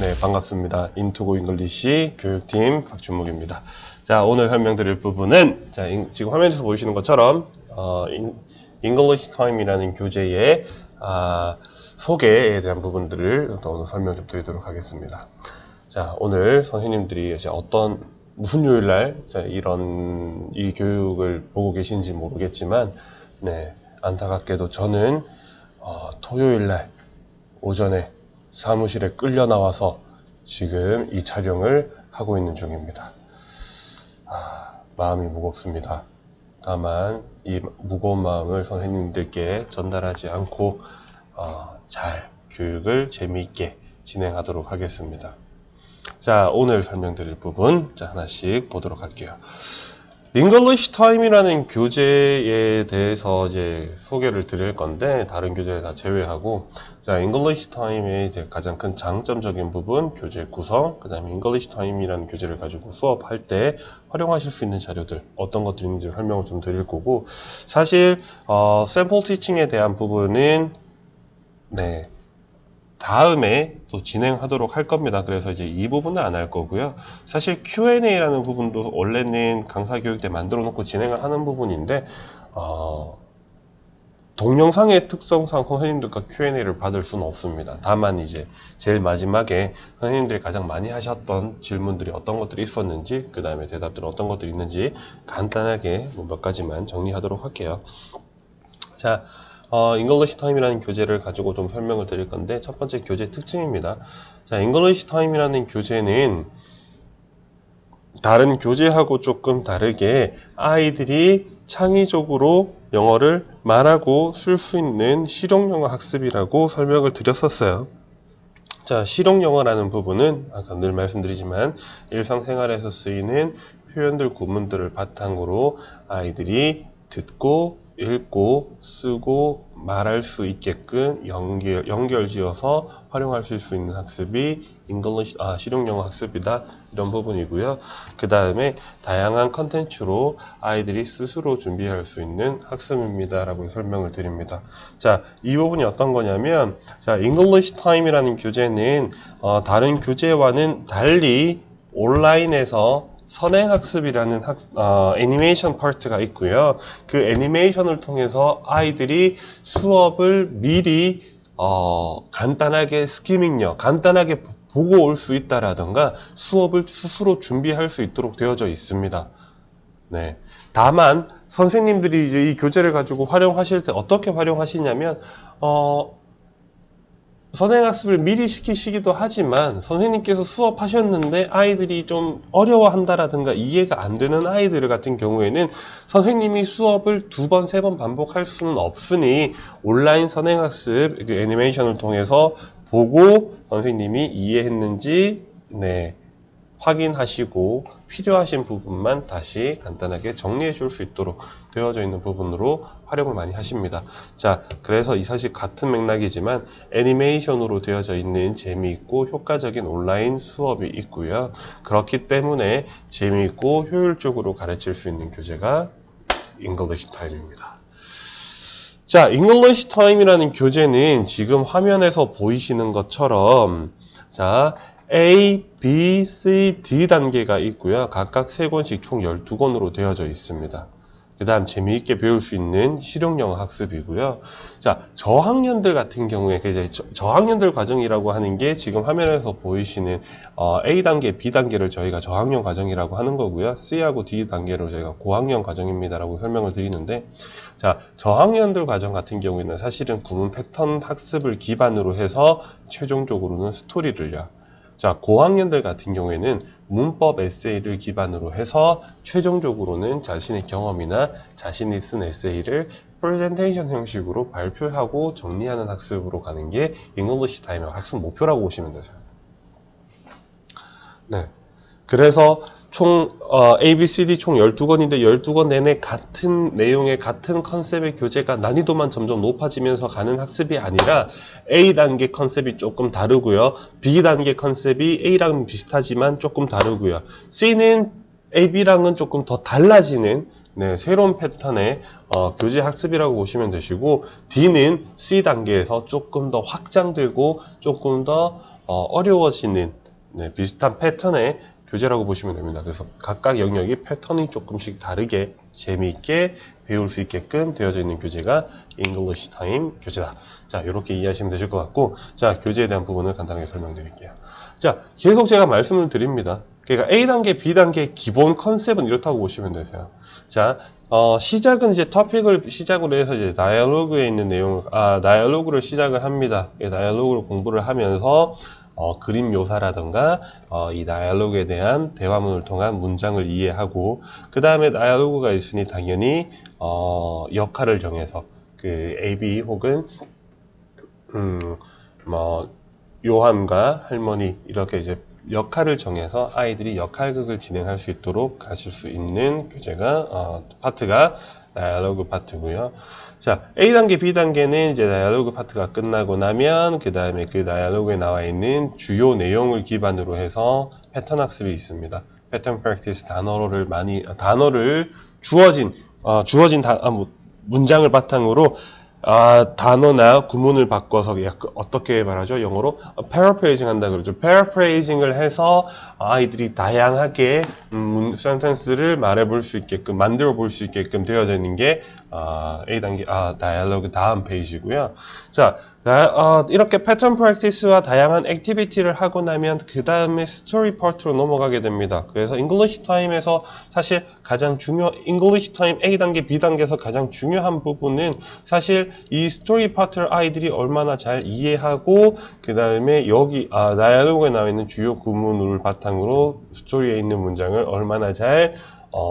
네, 반갑습니다. 인투고 잉글리시 교육팀 박준목입니다. 자, 오늘 설명드릴 부분은 자, 지금 화면에서 보이시는 것처럼 English Time이라는 교재의 소개에 대한 부분들을 오늘 설명 좀 드리도록 하겠습니다. 자, 오늘 선생님들이 이제 무슨 요일날 이 교육을 보고 계신지 모르겠지만, 네, 안타깝게도 저는 토요일날 오전에 사무실에 끌려 나와서 지금 이 촬영을 하고 있는 중입니다. 마음이 무겁습니다. 다만 이 무거운 마음을 선생님들께 전달하지 않고 잘 교육을 재미있게 진행하도록 하겠습니다. 자, 오늘 설명드릴 부분 하나씩 보도록 할게요. English Time이라는 교재에 대해서 이제 소개를 드릴 건데, 다른 교재를 다 제외하고, 자, English Time의 이제 가장 큰 장점적인 부분, 교재 구성, 그 다음에 English Time이라는 교재를 가지고 수업할 때 활용하실 수 있는 자료들, 어떤 것들이 있는지 설명을 좀 드릴 거고, 사실, 샘플 티칭에 대한 부분은, 네, 다음에 또 진행하도록 할 겁니다. 그래서 이제 이 부분은 안 할 거고요. 사실 Q&A라는 부분도 원래는 강사 교육 때 만들어 놓고 진행을 하는 부분인데, 동영상의 특성상 선생님들과 Q&A를 받을 수는 없습니다. 다만 이제 제일 마지막에 선생님들이 가장 많이 하셨던 질문들이 어떤 것들이 있었는지, 그 다음에 대답들은 어떤 것들이 있는지 간단하게 몇 가지만 정리하도록 할게요. 자, English Time이라는 교재를 가지고 좀 설명을 드릴 건데, 첫 번째 교재 특징입니다. 자, English Time이라는 교재는 다른 교재하고 조금 다르게 아이들이 창의적으로 영어를 말하고 쓸 수 있는 실용영어 학습이라고 설명을 드렸었어요. 자, 실용영어라는 부분은 아까 늘 말씀드리지만 일상생활에서 쓰이는 표현들, 구문들을 바탕으로 아이들이 듣고 읽고 쓰고 말할 수 있게끔 연결지어서 활용할 수 있는 학습이 실용영어 학습이다, 이런 부분이고요. 그 다음에 다양한 컨텐츠로 아이들이 스스로 준비할 수 있는 학습입니다 라고 설명을 드립니다. 자, 이 부분이 어떤 거냐면, 자, English Time이라는 교재는 다른 교재와는 달리 온라인에서 선행학습이라는 애니메이션 파트가 있고요. 그 애니메이션을 통해서 아이들이 수업을 미리 간단하게 스키밍력, 간단하게 보고 올 수 있다라던가 수업을 스스로 준비할 수 있도록 되어져 있습니다. 네. 다만 선생님들이 이제 이 교재를 가지고 활용하실 때 어떻게 활용하시냐면 선행학습을 미리 시키시기도 하지만, 선생님께서 수업하셨는데 아이들이 좀 어려워한다라든가 이해가 안 되는 아이들 같은 경우에는 선생님이 수업을 2번, 3번 반복할 수는 없으니 온라인 선행학습 그 애니메이션을 통해서 보고 선생님이 이해했는지 확인하시고 필요하신 부분만 다시 간단하게 정리해 줄 수 있도록 되어져 있는 부분으로 활용을 많이 하십니다. 자, 그래서 이 사실 같은 맥락이지만 애니메이션으로 되어져 있는 재미있고 효과적인 온라인 수업이 있고요. 그렇기 때문에 재미있고 효율적으로 가르칠 수 있는 교재가 English Time입니다. 자, English Time이라는 교재는 지금 화면에서 보이시는 것처럼, 자, A, B, C, D 단계가 있고요. 각각 3권씩 총 12권으로 되어져 있습니다. 그 다음 재미있게 배울 수 있는 실용영어 학습이고요. 자, 저학년들 같은 경우에 이제 저학년들 과정이라고 하는 게 지금 화면에서 보이시는 A 단계, B 단계를 저희가 저학년 과정이라고 하는 거고요. C하고 D 단계로 저희가 고학년 과정입니다라고 설명을 드리는데, 자, 저학년들 과정 같은 경우에는 사실은 구문 패턴 학습을 기반으로 해서 최종적으로는 스토리를요. 자, 고학년들 같은 경우에는 문법 에세이를 기반으로 해서 최종적으로는 자신의 경험이나 자신이 쓴 에세이를 프레젠테이션 형식으로 발표하고 정리하는 학습으로 가는 게 English Time 학습 목표라고 보시면 되세요. 네. 그래서 총 A, B, C, D 총 12권인데 12권 내내 같은 내용의 같은 컨셉의 교재가 난이도만 점점 높아지면서 가는 학습이 아니라 A 단계 컨셉이 조금 다르고요. B 단계 컨셉이 A랑 비슷하지만 조금 다르고요. C는 A, B랑은 조금 더 달라지는 새로운 패턴의 교재 학습이라고 보시면 되시고, D는 C 단계에서 조금 더 확장되고 조금 더 어려워지는 비슷한 패턴의 교재라고 보시면 됩니다. 그래서 각각 영역이 패턴이 조금씩 다르게 재미있게 배울 수 있게끔 되어져 있는 교재가 English Time 교재다. 자, 이렇게 이해하시면 되실 것 같고, 자, 교재에 대한 부분을 간단하게 설명드릴게요. 자, 계속 제가 말씀을 드립니다. 그러니까 A단계, B단계의 기본 컨셉은 이렇다고 보시면 되세요. 자, 시작은 이제 토픽을 시작으로 해서 이제 다이얼로그에 있는 내용을, 다이얼로그를 시작을 합니다. 다이얼로그를 공부를 하면서 그림 묘사라든가 이 다이얼로그에 대한 대화문을 통한 문장을 이해하고, 그 다음에 다이얼로그가 있으니 당연히 역할을 정해서 그 AB 혹은 요한과 할머니 이렇게 이제 역할을 정해서 아이들이 역할극을 진행할 수 있도록 하실 수 있는 교재가 파트가 다이얼로그 파트고요. 자, A단계, B단계는 이제 다이얼로그 파트가 끝나고 나면 그 다음에 그 다이얼로그에 나와 있는 주요 내용을 기반으로 해서 패턴 학습이 있습니다. 패턴 프랙티스 단어를 주어진 문장을 바탕으로 단어나 구문을 바꿔서 어떻게 말하죠? 영어로 paraphrasing 한다 그러죠. paraphrasing을 해서 아이들이 다양하게 sentence를 말해볼 수 있게끔 만들어 볼 수 있게끔 되어져 있는 게 A단계 다이얼로그 다음 페이지고요. 자, 이렇게 패턴 프랙티스와 다양한 액티비티를 하고 나면 그 다음에 스토리 파트로 넘어가게 됩니다. 그래서 English Time에서 사실 English Time A단계, B단계에서 가장 중요한 부분은 사실 이 스토리 파트를 아이들이 얼마나 잘 이해하고, 그 다음에 여기 다이얼로그에 나와 있는 주요 구문을 바탕으로 스토리에 있는 문장을 얼마나 잘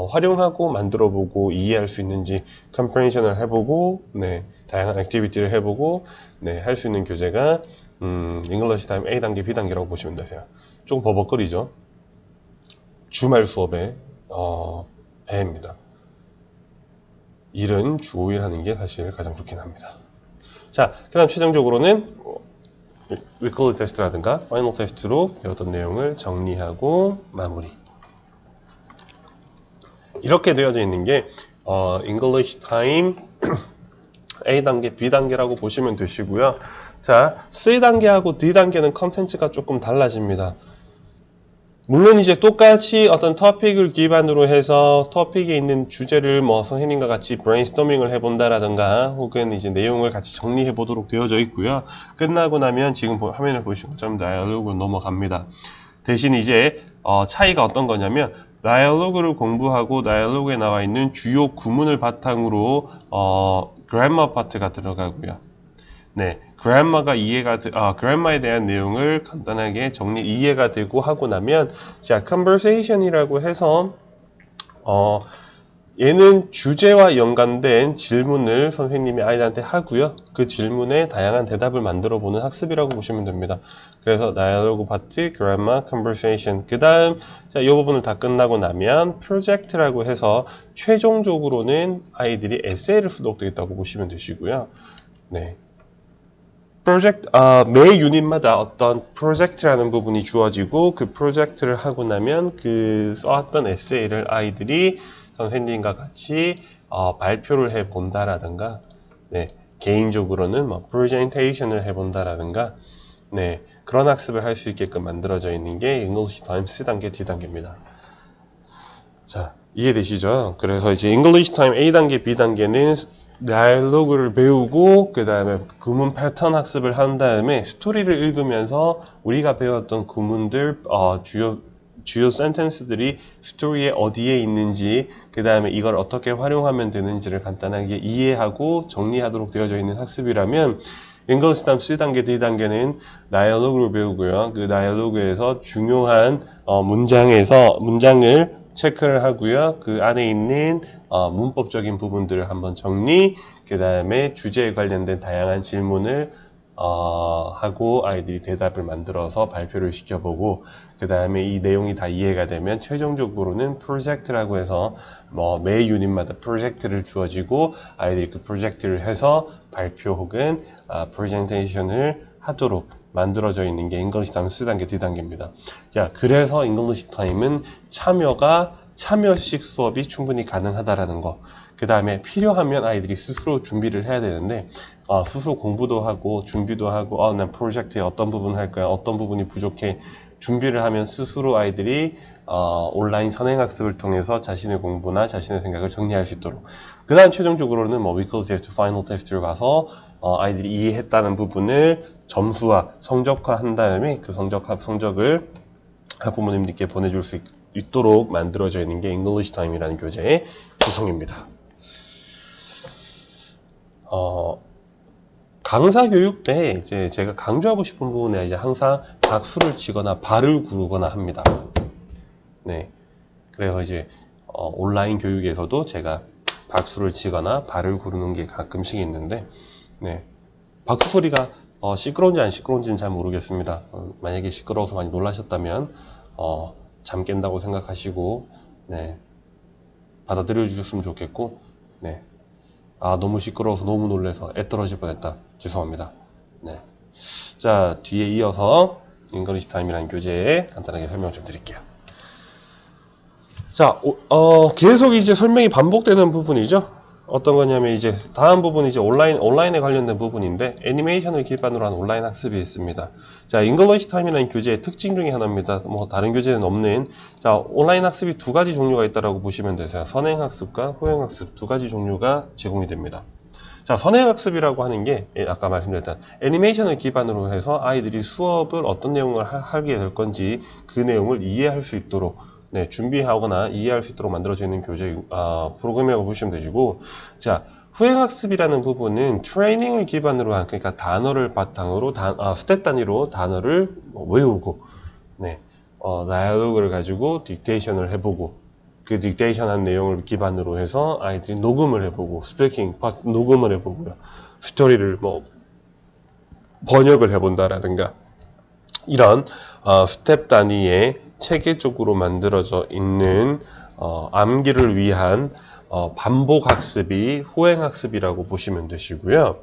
활용하고 만들어보고 이해할 수 있는지 컴프레hension을 해보고, 다양한 액티비티를 해보고, 할 수 있는 교재가 English Time A단계, B단계라고 보시면 되세요. 좀 버벅거리죠? 주말 수업의 배입니다. 일은 주 5일 하는 게 사실 가장 좋긴 합니다. 자, 그 다음 최종적으로는 위클리 테스트라든가 파이널 테스트로 배웠던 내용을 정리하고 마무리. 이렇게 되어져 있는 게 English Time A단계, B단계라고 보시면 되시고요. 자, C단계하고 D단계는 컨텐츠가 조금 달라집니다. 물론 이제 똑같이 어떤 토픽을 기반으로 해서 토픽에 있는 주제를 선생님과 같이 브레인스토밍을 해본다라든가 혹은 이제 내용을 같이 정리해 보도록 되어져 있고요. 끝나고 나면 지금 화면에 보시는 것처럼 다이얼로그로 넘어갑니다. 대신 이제 차이가 어떤 거냐면 다이얼로그를 공부하고 다이얼로그에 나와 있는 주요 구문을 바탕으로 그래머 파트가 들어가고요. 그래머에 대한 내용을 간단하게 이해가 되고 하고 나면, 자, conversation이라고 해서, 얘는 주제와 연관된 질문을 선생님이 아이들한테 하고요. 그 질문에 다양한 대답을 만들어 보는 학습이라고 보시면 됩니다. 그래서 다이얼로그 파트, 그래머, conversation. 그 다음, 자, 이 부분을 다 끝나고 나면 프로젝트라고 해서 최종적으로는 아이들이 에세이를 수록되겠다고 보시면 되시고요. 매 유닛마다 어떤 프로젝트라는 부분이 주어지고 그 프로젝트를 하고 나면 그 써왔던 에세이를 아이들이 선생님과 같이 발표를 해본다라든가, 개인적으로는 프레젠테이션을 해본다라든가, 그런 학습을 할 수 있게끔 만들어져 있는 게 English Time C단계, D단계입니다. 자, 이해되시죠? 그래서 이제 English Time A단계, B단계는 다이얼로그를 배우고 그 다음에 구문 패턴 학습을 한 다음에 스토리를 읽으면서 우리가 배웠던 구문들 주요 센텐스들이 스토리에 어디에 있는지, 그 다음에 이걸 어떻게 활용하면 되는지를 간단하게 이해하고 정리하도록 되어져 있는 학습이라면, English Time C단계, D단계는 다이얼로그를 배우고요. 그 다이얼로그에서 중요한 문장을 체크를 하고요. 그 안에 있는 문법적인 부분들을 한번 정리, 그 다음에 주제에 관련된 다양한 질문을 하고 아이들이 대답을 만들어서 발표를 시켜보고, 그 다음에 이 내용이 다 이해가 되면 최종적으로는 프로젝트라고 해서 매 유닛마다 프로젝트를 주어지고 아이들이 그 프로젝트를 해서 발표 혹은 프레젠테이션을 하도록 만들어져 있는 게 English Time C단계, D단계입니다. 자, 그래서 English Time은 참여가 참여식 수업이 충분히 가능하다라는 거. 그 다음에 필요하면 아이들이 스스로 준비를 해야 되는데 스스로 공부도 하고 준비도 하고 난 프로젝트에 어떤 부분 할 거야, 어떤 부분이 부족해 준비를 하면 스스로 아이들이 온라인 선행학습을 통해서 자신의 공부나 자신의 생각을 정리할 수 있도록. 그 다음 최종적으로는 뭐 weekly test, final test를 봐서 아이들이 이해했다는 부분을 점수화, 성적화한 다음에 그 성적을 학부모님들께 보내줄 수 있도록 만들어져 있는 게 English Time이라는 교재의 구성입니다. 강사 교육 때 이제 제가 강조하고 싶은 부분에 이제 항상 박수를 치거나 발을 구르거나 합니다. 네. 그래서 이제 온라인 교육에서도 제가 박수를 치거나 발을 구르는 게 가끔씩 있는데, 네. 박수 소리가 시끄러운지 안 시끄러운지는 잘 모르겠습니다. 만약에 시끄러워서 많이 놀라셨다면 잠 깬다고 생각하시고, 네. 받아들여 주셨으면 좋겠고, 네. 너무 시끄러워서 너무 놀래서 애 떨어질 뻔했다. 죄송합니다. 네. 자, 뒤에 이어서 English Time이라는 교재에 간단하게 설명 좀 드릴게요. 자, 계속 이제 설명이 반복되는 부분이죠. 어떤 거냐면 이제 다음 부분이 이제 온라인에 관련된 부분인데 애니메이션을 기반으로 한 온라인 학습이 있습니다. 자, English Time이라는 교재의 특징 중에 하나입니다. 뭐 다른 교재는 없는 자, 온라인 학습이 두 가지 종류가 있다라고 보시면 되세요. 선행 학습과 후행 학습 두 가지 종류가 제공이 됩니다. 자, 선행 학습이라고 하는 게 아까 말씀드렸던 애니메이션을 기반으로 해서 아이들이 수업을 어떤 내용을 하게 될 건지 그 내용을 이해할 수 있도록 준비하거나 이해할 수 있도록 만들어져 있는 교재 프로그램이라고 보시면 되시고, 자, 후행학습이라는 부분은 트레이닝을 기반으로 한, 그러니까 단어를 바탕으로 스텝 단위로 단어를 외우고, 다이얼로그를 가지고 딕테이션을 해보고, 그 딕테이션 한 내용을 기반으로 해서 아이들이 녹음을 해보고, 스피킹 녹음을 해보고요, 스토리를 번역을 해본다라든가, 이런 스텝 단위의 체계적으로 만들어져 있는 암기를 위한 반복 학습이 후행 학습이라고 보시면 되시고요.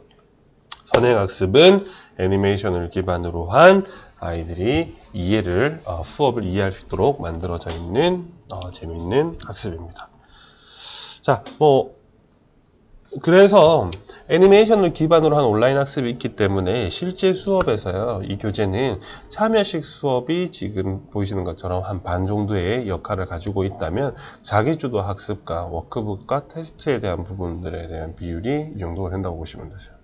선행 학습은 애니메이션을 기반으로 한 아이들이 수업을 이해할 수 있도록 만들어져 있는 재미있는 학습입니다. 자, 그래서 애니메이션을 기반으로 한 온라인 학습이 있기 때문에 실제 수업에서요, 이 교재는 참여식 수업이 지금 보이시는 것처럼 한 반 정도의 역할을 가지고 있다면 자기주도 학습과 워크북과 테스트에 대한 부분들에 대한 비율이 이 정도가 된다고 보시면 되세요.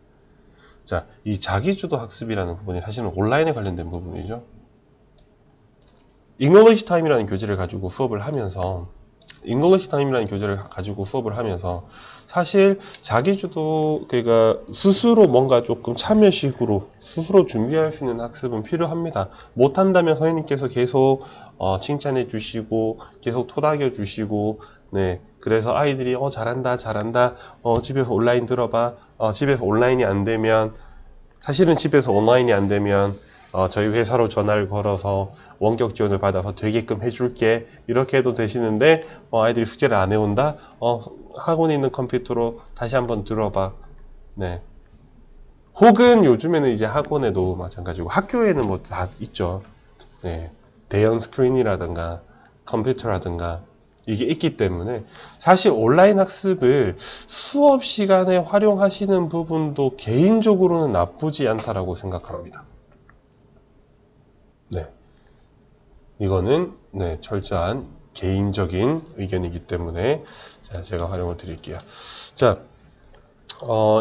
자, 이 자기주도 학습이라는 부분이 사실은 온라인에 관련된 부분이죠. English Time이라는 교재를 가지고 수업을 하면서 사실 자기주도 그러니까 스스로 뭔가 조금 참여식으로 스스로 준비할 수 있는 학습은 필요합니다. 못한다면 선생님께서 계속 칭찬해 주시고 계속 토닥여 주시고 그래서 아이들이 잘한다 집에서 온라인 들어봐 집에서 온라인이 안 되면 사실은 집에서 온라인이 안 되면 저희 회사로 전화를 걸어서 원격 지원을 받아서 되게끔 해줄게 이렇게 해도 되시는데 아이들이 숙제를 안 해온다? 학원에 있는 컴퓨터로 다시 한번 들어봐. 혹은 요즘에는 이제 학원에도 마찬가지고 학교에는 뭐 다 있죠. 대형 스크린이라든가 컴퓨터라든가 이게 있기 때문에 사실 온라인 학습을 수업 시간에 활용하시는 부분도 개인적으로는 나쁘지 않다라고 생각합니다. 이거는 철저한 개인적인 의견이기 때문에 제가 활용을 드릴게요. 자,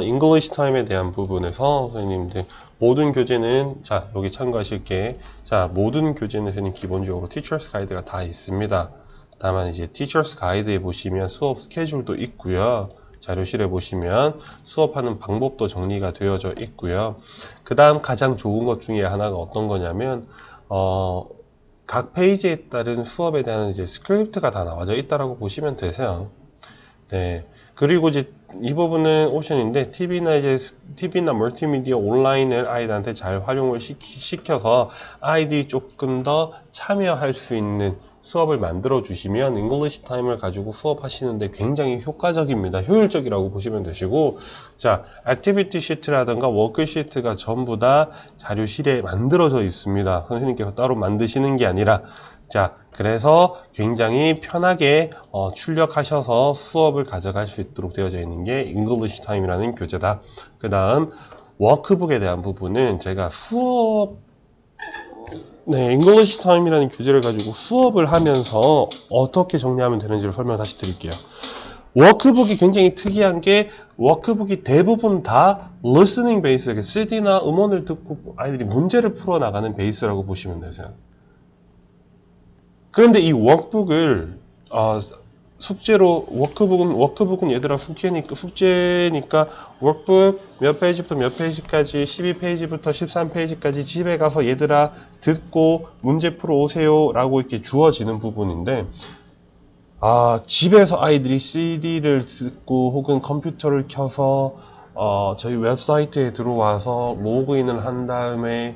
English Time에 대한 부분에서 선생님들 모든 교재는 여기 참고하실 게 모든 교재는 선생님 기본적으로 Teacher's Guide가 다 있습니다. 다만 이제 Teacher's Guide에 보시면 수업 스케줄도 있고요. 자료실에 보시면 수업하는 방법도 정리가 되어져 있고요. 그 다음 가장 좋은 것 중에 하나가 어떤 거냐면 각 페이지에 따른 수업에 대한 이제 스크립트가 다 나와져 있다라고 보시면 되세요. 그리고 이제 이 부분은 옵션인데 TV나 멀티미디어 온라인을 아이들한테 잘 활용을 시켜서 아이들이 조금 더 참여할 수 있는 수업을 만들어 주시면 잉글리시 타임을 가지고 수업하시는데 굉장히 효과적입니다. 효율적이라고 보시면 되시고, 자, 액티비티 시트라든가 워크 시트가 전부 다 자료실에 만들어져 있습니다. 선생님께서 따로 만드시는 게 아니라, 자, 그래서 굉장히 편하게 출력하셔서 수업을 가져갈 수 있도록 되어져 있는 게 잉글리시 타임이라는 교재다. 그 다음 워크북에 대한 부분은 제가 잉글리시 타임이라는 교재를 가지고 수업을 하면서 어떻게 정리하면 되는지를 설명 다시 드릴게요. 워크북이 굉장히 특이한 게 워크북이 대부분 다 listening 베이스, CD나 음원을 듣고 아이들이 문제를 풀어나가는 베이스라고 보시면 되세요. 그런데 이 워크북을 숙제로 워크북은 얘들아 숙제니까 워크북 몇 페이지부터 몇 페이지까지 12페이지부터 13페이지까지 집에 가서 얘들아 듣고 문제 풀어 오세요 라고 이렇게 주어지는 부분인데, 집에서 아이들이 CD를 듣고 혹은 컴퓨터를 켜서 저희 웹사이트에 들어와서 로그인을 한 다음에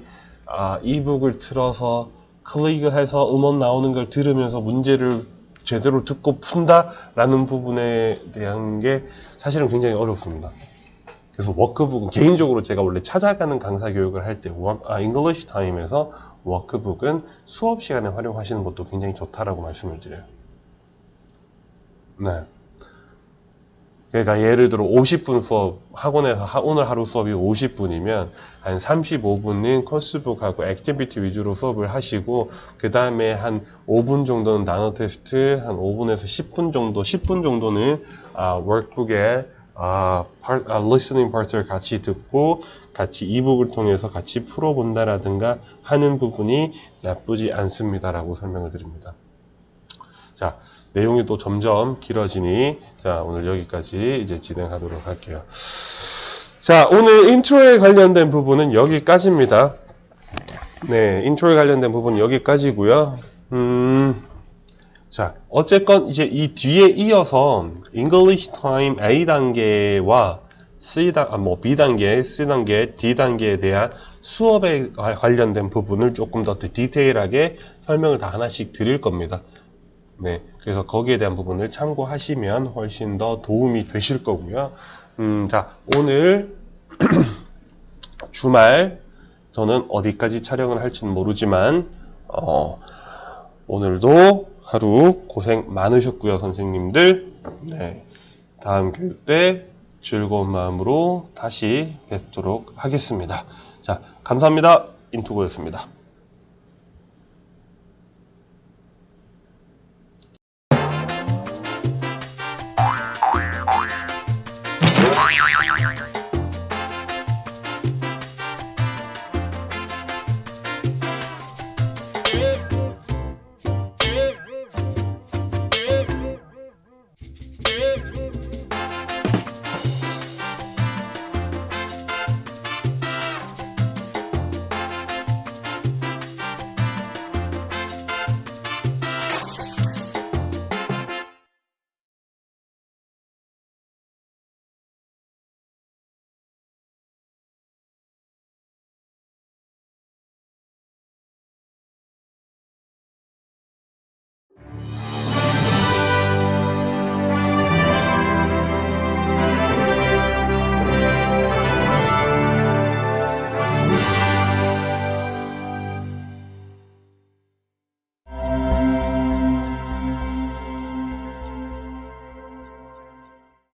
이북을 틀어서 클릭을 해서 음원 나오는 걸 들으면서 문제를 제대로 듣고 푼다라는 부분에 대한 게 사실은 굉장히 어렵습니다. 그래서 워크북은 개인적으로 제가 원래 찾아가는 강사 교육을 할 때 잉글리시 타임에서 워크북은 수업 시간에 활용하시는 것도 굉장히 좋다라고 말씀을 드려요. 네. 그러니까 예를 들어 50분 수업, 학원에서 오늘 하루 수업이 50분이면 한 35분은 코스북하고 액티비티 위주로 수업을 하시고, 그 다음에 한 5분 정도는 나노 테스트, 한 5분에서 10분 정도는 워크북에 listening 파트를 같이 듣고 같이 이북을 통해서 같이 풀어본다라든가 하는 부분이 나쁘지 않습니다라고 설명을 드립니다. 자, 내용이 또 점점 길어지니, 자, 오늘 여기까지 이제 진행하도록 할게요. 자, 오늘 인트로에 관련된 부분은 여기까지입니다. 네, 인트로에 관련된 부분은 여기까지고요. 자, 어쨌건 이제 이 뒤에 이어서 English Time A단계와 B단계, C단계, D단계에 대한 수업에 관련된 부분을 조금 더 디테일하게 설명을 다 하나씩 드릴 겁니다. 네, 그래서 거기에 대한 부분을 참고하시면 훨씬 더 도움이 되실 거고요. 자, 오늘 주말 저는 어디까지 촬영을 할지는 모르지만 오늘도 하루 고생 많으셨고요, 선생님들. 네, 다음 교육 때 즐거운 마음으로 다시 뵙도록 하겠습니다. 자, 감사합니다. 인투고였습니다.